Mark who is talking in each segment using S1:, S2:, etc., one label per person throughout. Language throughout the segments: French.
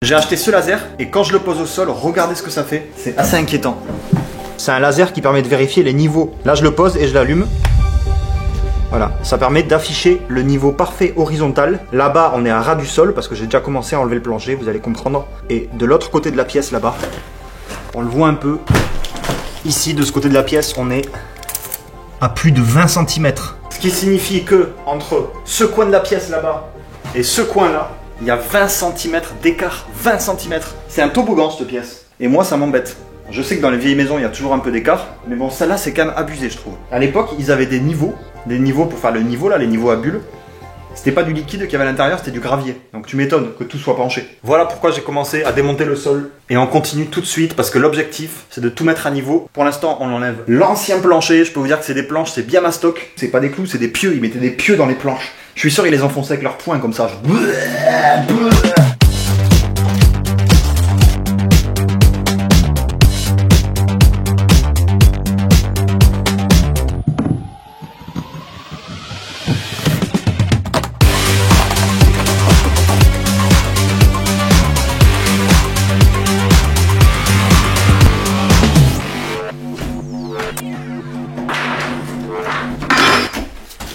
S1: J'ai acheté ce laser et quand je le pose au sol, regardez ce que ça fait. C'est assez inquiétant. C'est un laser qui permet de vérifier les niveaux. Là, je le pose et je l'allume. Voilà, ça permet d'afficher le niveau parfait horizontal. Là-bas, on est à ras du sol parce que j'ai déjà commencé à enlever le plancher, vous allez comprendre. Et de l'autre côté de la pièce, là-bas, on le voit un peu. Ici, de ce côté de la pièce, on est à plus de 20 cm. Ce qui signifie que entre ce coin de la pièce là-bas et ce coin-là, il y a 20 cm d'écart. 20 cm. C'est un toboggan cette pièce. Et moi, ça m'embête. Je sais que dans les vieilles maisons, il y a toujours un peu d'écart. Mais bon, celle-là, c'est quand même abusé, je trouve. À l'époque, ils avaient des niveaux. Des niveaux pour faire le niveau, là, les niveaux à bulles. C'était pas du liquide qu'il y avait à l'intérieur, c'était du gravier. Donc tu m'étonnes que tout soit penché. Voilà pourquoi j'ai commencé à démonter le sol. Et on continue tout de suite parce que l'objectif, c'est de tout mettre à niveau. Pour l'instant, on enlève l'ancien plancher. Je peux vous dire que c'est des planches, c'est bien mastoc. C'est pas des clous, c'est des pieux. Ils mettaient des pieux dans les planches. Je suis sûr ils les enfonçaient avec leurs poings comme ça.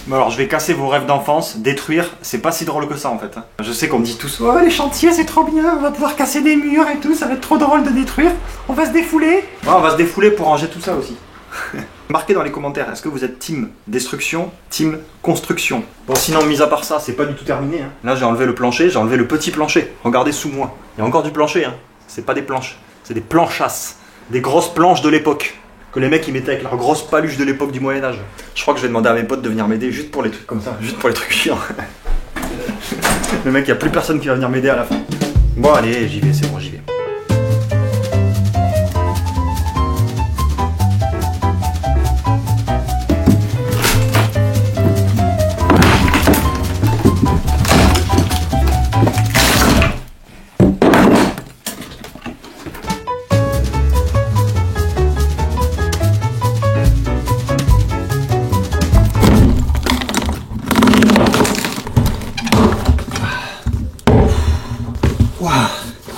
S1: Bon alors je vais casser vos rêves d'enfance, détruire, c'est pas si drôle que ça en fait. Je sais qu'on me dit tous, oh les chantiers c'est trop bien, on va pouvoir casser des murs et tout, ça va être trop drôle de détruire, on va se défouler. Ouais, on va se défouler pour ranger tout ça aussi. Marquez dans les commentaires, est-ce que vous êtes team destruction, team construction? Bon sinon, mis à part ça, c'est pas du tout terminé. Hein. Là j'ai enlevé le plancher, j'ai enlevé le petit plancher. Regardez sous moi, il y a encore du plancher, hein. C'est pas des planches, c'est des planchasses. Des grosses planches de l'époque. Que les mecs ils mettaient avec leurs grosses paluches de l'époque du Moyen-Âge. Je crois que je vais demander à mes potes de venir m'aider juste pour les trucs comme ça, juste pour les trucs chiants. Le mec, il n'y a plus personne qui va venir m'aider à la fin. Bon allez, j'y vais, c'est bon, j'y vais.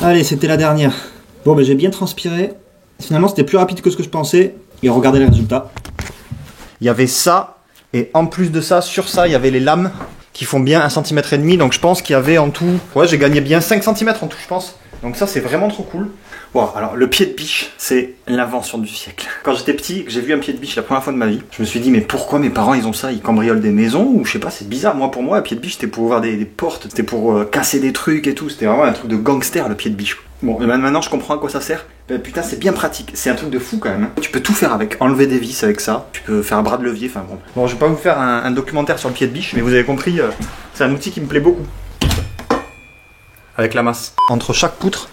S1: Allez, c'était la dernière. Bon, ben j'ai bien transpiré. Finalement, c'était plus rapide que ce que je pensais. Et regardez les résultats. Il y avait ça. Et en plus de ça, sur ça, il y avait les lames qui font bien 1,5 cm. Donc je pense qu'il y avait en tout... Ouais, j'ai gagné bien 5 cm en tout, je pense. Donc ça, c'est vraiment trop cool. Bon, alors le pied de biche, c'est l'invention du siècle. Quand j'étais petit, que j'ai vu un pied de biche la première fois de ma vie, je me suis dit, mais pourquoi mes parents, ils ont ça? Ils cambriolent des maisons? Ou je sais pas, c'est bizarre. Moi, pour moi, un pied de biche, c'était pour ouvrir des portes. C'était pour casser des trucs et tout. C'était vraiment un truc de gangster, le pied de biche. Bon, et maintenant, je comprends à quoi ça sert. Ben, putain, c'est bien pratique. C'est un truc de fou, quand même. Tu peux tout faire avec. Enlever des vis avec ça. Tu peux faire un bras de levier. Enfin, bon. Bon, je vais pas vous faire un documentaire sur le pied de biche, mais vous avez compris, c'est un outil qui me plaît beaucoup. Avec la masse. Entre chaque poutre,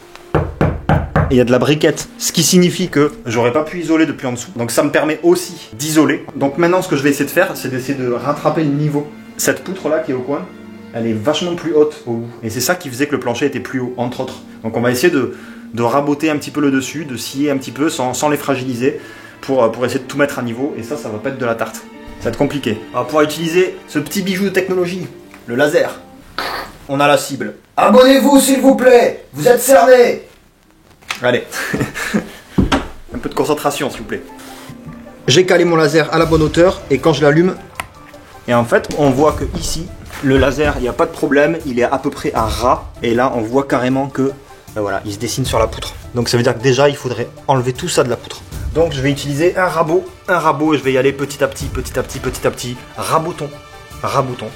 S1: il y a de la briquette, ce qui signifie que j'aurais pas pu isoler depuis en dessous. Donc ça me permet aussi d'isoler. Donc maintenant ce que je vais essayer de faire, c'est d'essayer de rattraper le niveau. Cette poutre là qui est au coin, elle est vachement plus haute au bout. Et c'est ça qui faisait que le plancher était plus haut, entre autres. Donc on va essayer de raboter un petit peu le dessus, de scier un petit peu sans les fragiliser pour essayer de tout mettre à niveau. Et ça va pas être de la tarte. Ça va être compliqué. On va pouvoir utiliser ce petit bijou de technologie, le laser. On a la cible. Abonnez-vous s'il vous plaît, vous êtes cernés. Allez, un peu de concentration s'il vous plaît. J'ai calé mon laser à la bonne hauteur et quand je l'allume, et en fait on voit que ici, le laser, il n'y a pas de problème, il est à peu près à ras. Et là on voit carrément que, ben voilà, il se dessine sur la poutre. Donc ça veut dire que déjà il faudrait enlever tout ça de la poutre. Donc je vais utiliser un rabot et je vais y aller petit à petit, raboutons, raboutons.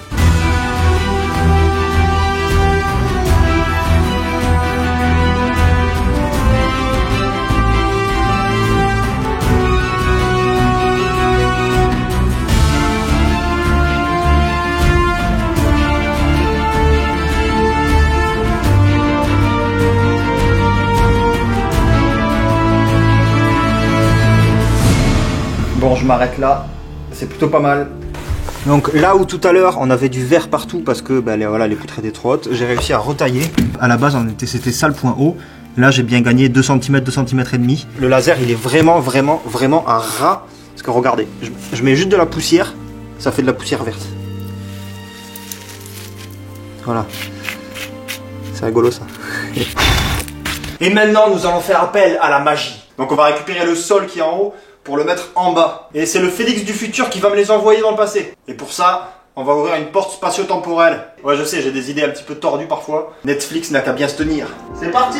S1: Bon, je m'arrête là, c'est plutôt pas mal. Donc là où tout à l'heure on avait du verre partout parce que ben, voilà, les poutres étaient trop hautes, j'ai réussi à retailler. À la base c'était ça le point haut. Là j'ai bien gagné 2 cm, 2 cm et demi. Le laser il est vraiment à ras. Parce que regardez, je mets juste de la poussière, ça fait de la poussière verte. Voilà. C'est rigolo ça. Et maintenant, nous allons faire appel à la magie. Donc on va récupérer le sol qui est en haut pour le mettre en bas. Et c'est le Félix du futur qui va me les envoyer dans le passé. Et pour ça, on va ouvrir une porte spatio-temporelle. Ouais, je sais, j'ai des idées un petit peu tordues parfois. Netflix n'a qu'à bien se tenir. C'est parti!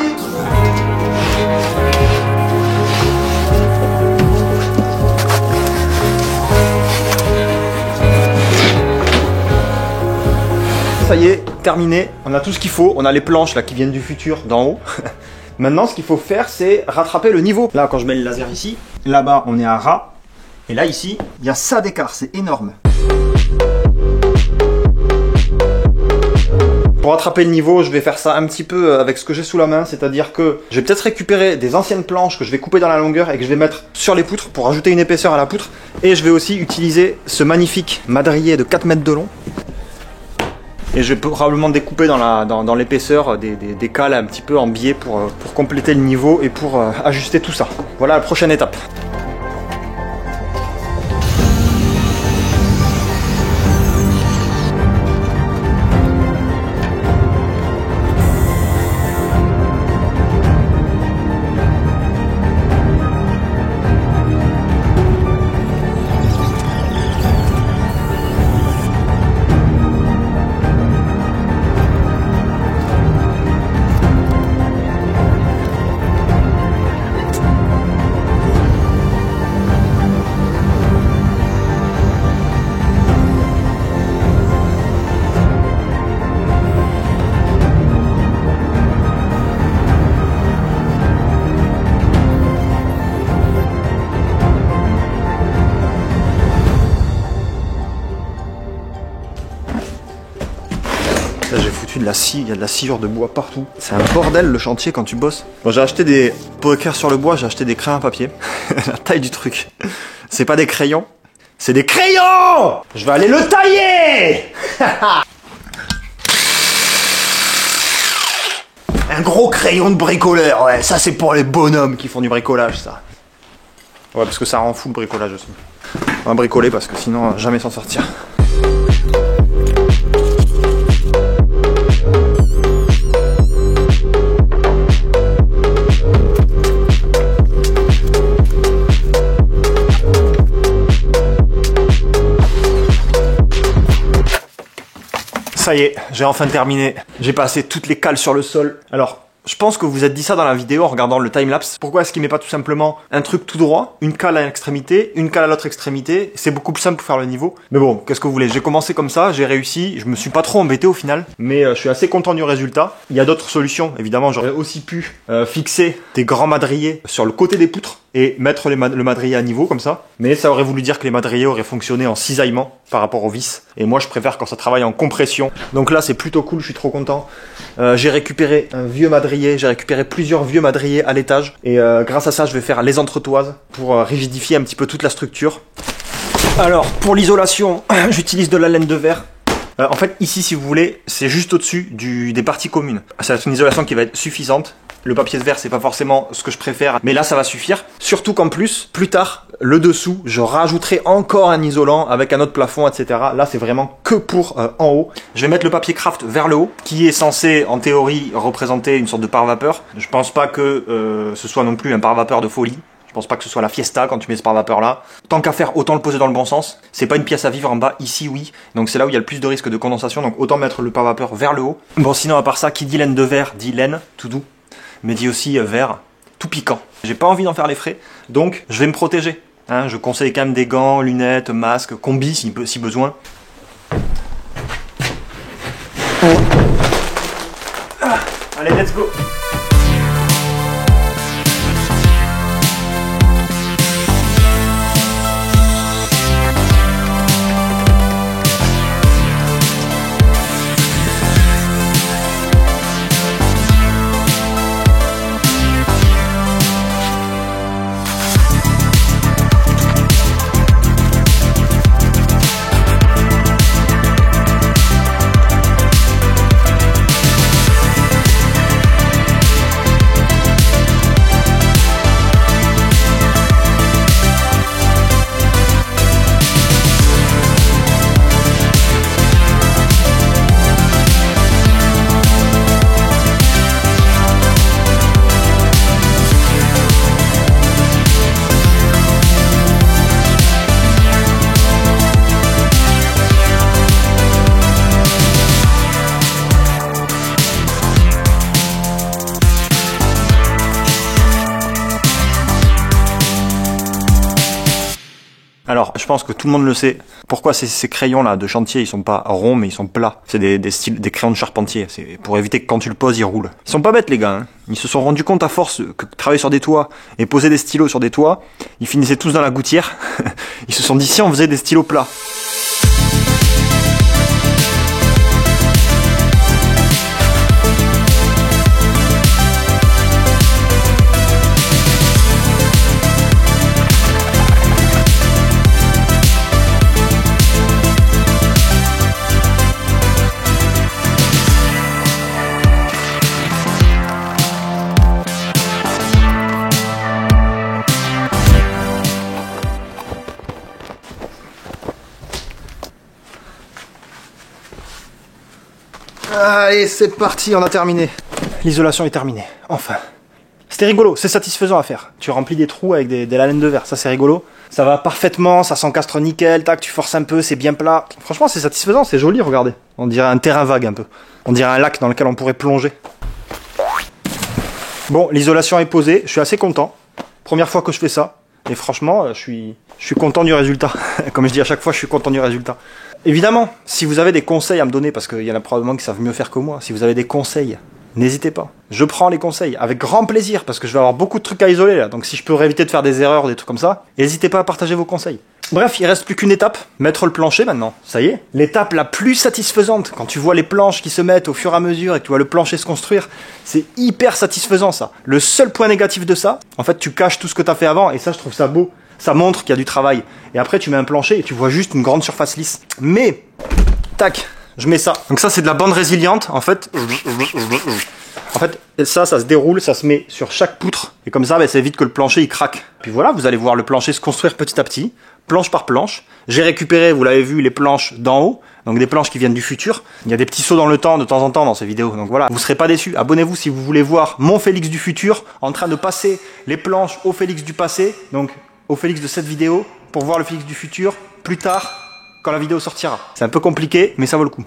S1: Ça y est, terminé. On a tout ce qu'il faut. On a les planches là qui viennent du futur d'en haut. Maintenant, ce qu'il faut faire, c'est rattraper le niveau. Là, quand je mets le laser ici, là-bas, on est à ras. Et là, ici, il y a ça d'écart. C'est énorme. Pour rattraper le niveau, je vais faire ça un petit peu avec ce que j'ai sous la main. C'est-à-dire que je vais peut-être récupérer des anciennes planches que je vais couper dans la longueur et que je vais mettre sur les poutres pour ajouter une épaisseur à la poutre. Et je vais aussi utiliser ce magnifique madrier de 4 mètres de long. Et je vais probablement découper dans l'épaisseur des cales un petit peu en biais pour compléter le niveau et pour ajuster tout ça. Voilà la prochaine étape. Là j'ai foutu de la scie, il y a de la sciure de bois partout. C'est un bordel le chantier quand tu bosses. Bon, j'ai acheté des... Pour écrire sur le bois, j'ai acheté des crayons à papier. La taille du truc. C'est pas des crayons, c'est des crayons. Je vais aller le tailler. Un gros crayon de bricoleur, ouais, ça c'est pour les bonhommes qui font du bricolage ça. Ouais, parce que ça rend fou le bricolage aussi. On va bricoler parce que sinon jamais s'en sortir. Ça y est, j'ai enfin terminé. J'ai passé toutes les cales sur le sol. Alors, je pense que vous vous êtes dit ça dans la vidéo en regardant le timelapse. Pourquoi est-ce qu'il met pas tout simplement un truc tout droit, une cale à l'extrémité, une cale à l'autre extrémité? C'est beaucoup plus simple pour faire le niveau. Mais bon, qu'est-ce que vous voulez? J'ai commencé comme ça, j'ai réussi. Je me suis pas trop embêté au final, mais je suis assez content du résultat. Il y a d'autres solutions. Évidemment, j'aurais aussi pu fixer des grands madriers sur le côté des poutres et mettre le madrier à niveau comme ça. Mais ça aurait voulu dire que les madriers auraient fonctionné en cisaillement par rapport aux vis. Et moi, je préfère quand ça travaille en compression. Donc là, c'est plutôt cool, je suis trop content. J'ai récupéré un vieux madrier, j'ai récupéré plusieurs vieux madriers à l'étage. Et grâce à ça, je vais faire les entretoises pour rigidifier un petit peu toute la structure. Alors, pour l'isolation, j'utilise de la laine de verre. En fait, ici, si vous voulez, c'est juste au-dessus des parties communes. C'est une isolation qui va être suffisante. Le papier de verre, c'est pas forcément ce que je préfère, mais là, ça va suffire. Surtout qu'en plus, plus tard, le dessous, je rajouterai encore un isolant avec un autre plafond, etc. Là, c'est vraiment que pour en haut. Je vais mettre le papier craft vers le haut, qui est censé, en théorie, représenter une sorte de pare-vapeur. Je pense pas que ce soit non plus un pare-vapeur de folie. Je pense pas que ce soit la fiesta quand tu mets ce pare-vapeur là. Tant qu'à faire, autant le poser dans le bon sens. C'est pas une pièce à vivre en bas, ici oui. Donc c'est là où il y a le plus de risque de condensation, donc autant mettre le pare-vapeur vers le haut. Bon, sinon à part ça, qui dit laine de verre dit laine, tout doux. Mais dit aussi verre, tout piquant. J'ai pas envie d'en faire les frais, donc je vais me protéger. Hein, je conseille quand même des gants, lunettes, masques, combi si besoin. Allez, let's go! je pense que tout le monde le sait. Pourquoi ces crayons là de chantier, ils sont pas ronds mais ils sont plats. C'est des crayons de charpentier. C'est pour éviter que quand tu le poses, ils roulent. Ils sont pas bêtes les gars. Hein. Ils se sont rendus compte à force que travailler sur des toits et poser des stylos sur des toits, ils finissaient tous dans la gouttière. Ils se sont dit si on faisait des stylos plats. Allez, c'est parti, on a terminé. L'isolation est terminée, enfin. C'était rigolo, c'est satisfaisant à faire. Tu remplis des trous avec des laines de verre, ça c'est rigolo. Ça va parfaitement, ça s'encastre nickel, tac, tu forces un peu, c'est bien plat. Franchement, c'est satisfaisant, c'est joli, regardez. On dirait un terrain vague un peu. On dirait un lac dans lequel on pourrait plonger. Bon, l'isolation est posée, je suis assez content. Première fois que je fais ça. Et franchement, je suis content du résultat. Comme je dis à chaque fois, je suis content du résultat. Évidemment, si vous avez des conseils à me donner, parce qu'il y en a probablement qui savent mieux faire que moi, si vous avez des conseils, n'hésitez pas. Je prends les conseils avec grand plaisir, parce que je vais avoir beaucoup de trucs à isoler là. Donc si je peux éviter de faire des erreurs, des trucs comme ça, n'hésitez pas à partager vos conseils. Bref, il reste plus qu'une étape, mettre le plancher maintenant. Ça y est, l'étape la plus satisfaisante, quand tu vois les planches qui se mettent au fur et à mesure et que tu vois le plancher se construire, c'est hyper satisfaisant ça. Le seul point négatif de ça, en fait tu caches tout ce que tu as fait avant, et ça je trouve ça beau. Ça montre qu'il y a du travail. Et après, tu mets un plancher et tu vois juste une grande surface lisse. Mais, tac, je mets ça. Donc ça, c'est de la bande résiliente. En fait, ça se déroule, ça se met sur chaque poutre. Et comme ça, ça évite que le plancher, il craque. Puis voilà, vous allez voir le plancher se construire petit à petit, planche par planche. J'ai récupéré, vous l'avez vu, les planches d'en haut. Donc des planches qui viennent du futur. Il y a des petits sauts dans le temps de temps en temps dans ces vidéos. Donc voilà, vous serez pas déçus. Abonnez-vous si vous voulez voir mon Félix du futur en train de passer les planches au Félix du passé. Donc au Félix de cette vidéo pour voir le Félix du futur plus tard quand la vidéo sortira. C'est un peu compliqué mais ça vaut le coup.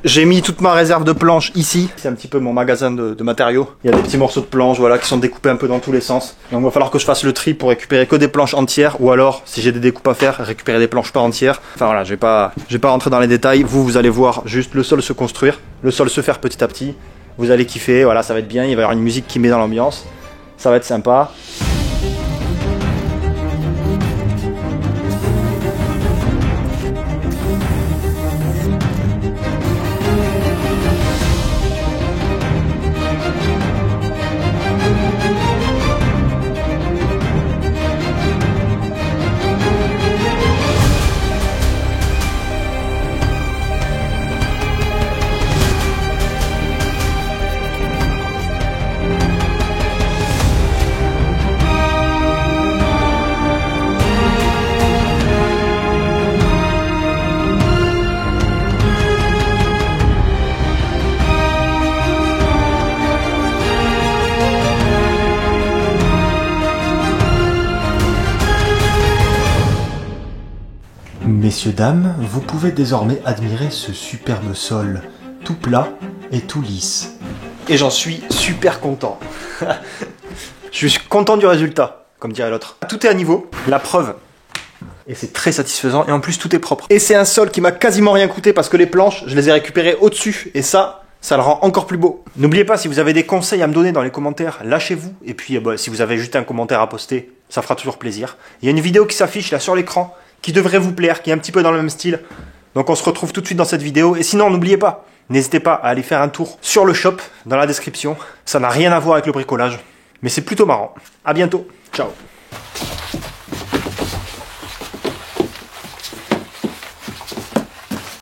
S1: J'ai mis toute ma réserve de planches ici. C'est un petit peu mon magasin de matériaux. Il y a des petits morceaux de planches, voilà, qui sont découpés un peu dans tous les sens. Donc il va falloir que je fasse le tri pour récupérer que des planches entières, ou alors, si j'ai des découpes à faire, récupérer des planches pas entières. Enfin voilà, je vais pas rentrer dans les détails. Vous allez voir juste le sol se construire, le sol se faire petit à petit. Vous allez kiffer, voilà, ça va être bien. Il va y avoir une musique qui met dans l'ambiance. Ça va être sympa. Messieurs, dames, vous pouvez désormais admirer ce superbe sol, tout plat et tout lisse. Et j'en suis super content. Je suis content du résultat, comme dirait l'autre. Tout est à niveau. La preuve, Et c'est très satisfaisant, et en plus tout est propre. Et c'est un sol qui m'a quasiment rien coûté parce que les planches, je les ai récupérées au-dessus, et ça le rend encore plus beau. N'oubliez pas, si vous avez des conseils à me donner dans les commentaires, lâchez-vous. Et puis, si vous avez juste un commentaire à poster, ça fera toujours plaisir. Il y a une vidéo qui s'affiche là sur l'écran, qui devrait vous plaire, qui est un petit peu dans le même style. Donc on se retrouve tout de suite dans cette vidéo. Et sinon, n'oubliez pas, n'hésitez pas à aller faire un tour sur le shop, dans la description. Ça n'a rien à voir avec le bricolage, mais c'est plutôt marrant. À bientôt. Ciao.